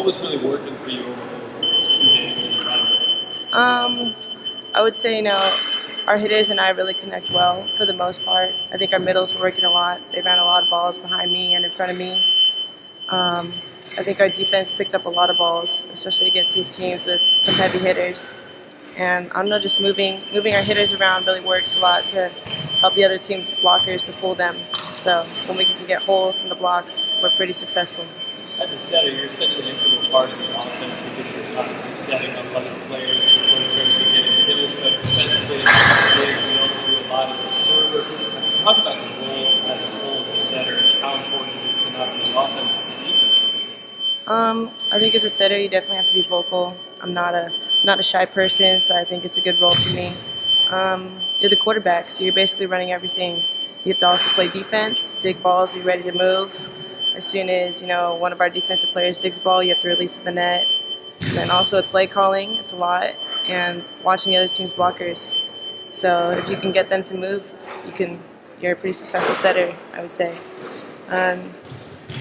What was really working for you over those 2 days in practice? I would say, our hitters and I really connect well for the most part. I think our middles were working a lot. They ran a lot of balls behind me and in front of me. Um, I think our defense picked up a lot of balls, especially against these teams with some heavy hitters. And I don't know, just moving our hitters around really works a lot to help the other team's blockers to fool them. So when we can get holes in the block, we're pretty successful. As a setter, you're such an integral part of the offense because you're obviously setting up other players in terms of getting kills, but defensively, you also do a lot as a server. Talk about the role as a whole as a setter and how important it is to not only the offense but the defense of the team. I think as a setter, you definitely have to be vocal. I'm not a shy person, so I think it's a good role for me. You're the quarterback, so you're basically running everything. You have to also play defense, dig balls, be ready to move. As soon as one of our defensive players digs the ball, you have to release it in the net. And then also with play calling, it's a lot, and watching the other team's blockers. So if you can get them to move, you're a pretty successful setter, I would say.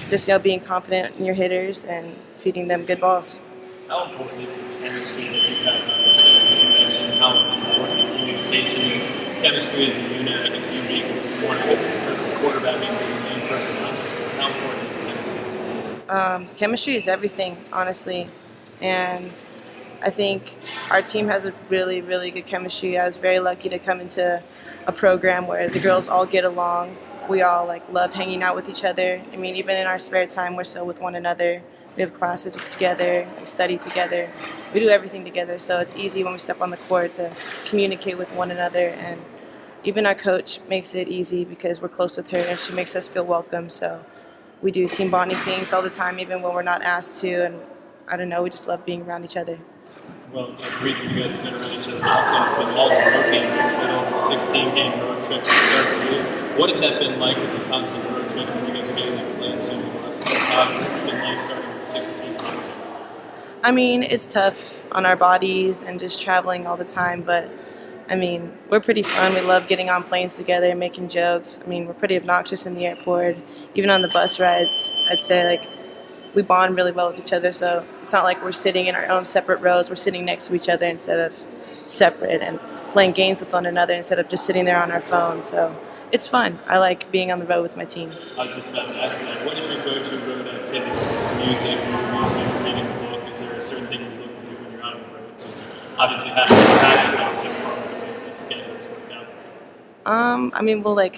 Just being confident in your hitters and feeding them good balls. How important is the chemistry that you have on those guys? As you mentioned, how important communication is. Chemistry is a unit, I guess you need more than just the person quarterbacking the main person. How important is chemistry? Chemistry is everything, honestly. And I think our team has a really, really good chemistry. I was very lucky to come into a program where the girls all get along. We all love hanging out with each other. I mean, even in our spare time, we're still with one another. We have classes together, we study together, we do everything together, so it's easy when we step on the court to communicate with one another, and even our coach makes it easy because we're close with her and she makes us feel welcome, so we do team bonding things all the time even when we're not asked to, and I don't know, we just love being around each other. Well, the reason you guys have been around each other also has been all the road games in the middle of a 16-game road trip to start the year. What has that been like with the constant road trips and you guys are getting that planned soon? How has it been like starting with 16 games? I mean, it's tough on our bodies and just traveling all the time, but I mean, we're pretty fun. We love getting on planes together and making jokes. I mean, we're pretty obnoxious in the airport. Even on the bus rides, I'd say we bond really well with each other, so it's not like we're sitting in our own separate rows. We're sitting next to each other instead of separate and playing games with one another instead of just sitting there on our phone. So it's fun. I like being on the road with my team. I was just about to ask you that. What is your go-to road activity? Music, movies, reading a book? Is there a certain thing you look to do when you're out on the road? Obviously, having to practice on so far with the way the schedule is worked out this year. I mean, we'll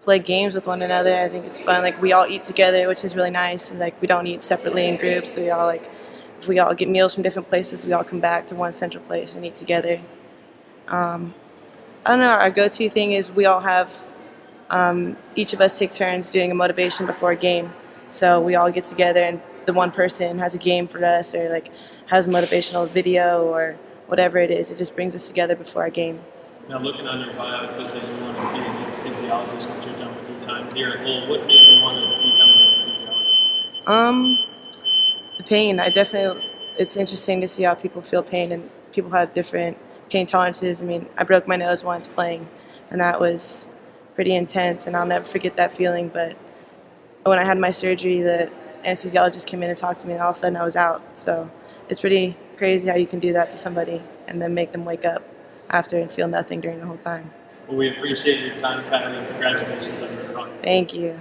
play games with one another. I think it's fun. We all eat together, which is really nice. And, we don't eat separately in groups. We all if we all get meals from different places, we all come back to one central place and eat together. I don't know, our go-to thing is we all have, each of us take turns doing a motivation before a game. So we all get together and the one person has a game for us or has a motivational video or whatever it is. It just brings us together before our game. Now looking on your bio, it says that you want to be an anesthesiologist once you're done with your time here at Lowell. What made you want to become an anesthesiologist? The pain. It's interesting to see how people feel pain, and people have different pain tolerances. I mean, I broke my nose once playing, and that was pretty intense, and I'll never forget that feeling. But when I had my surgery, the anesthesiologist came in and talked to me, and all of a sudden I was out. So it's pretty crazy how you can do that to somebody and then make them wake up after and feel nothing during the whole time. Well, we appreciate your time, Kylee, and congratulations on your run. Thank you.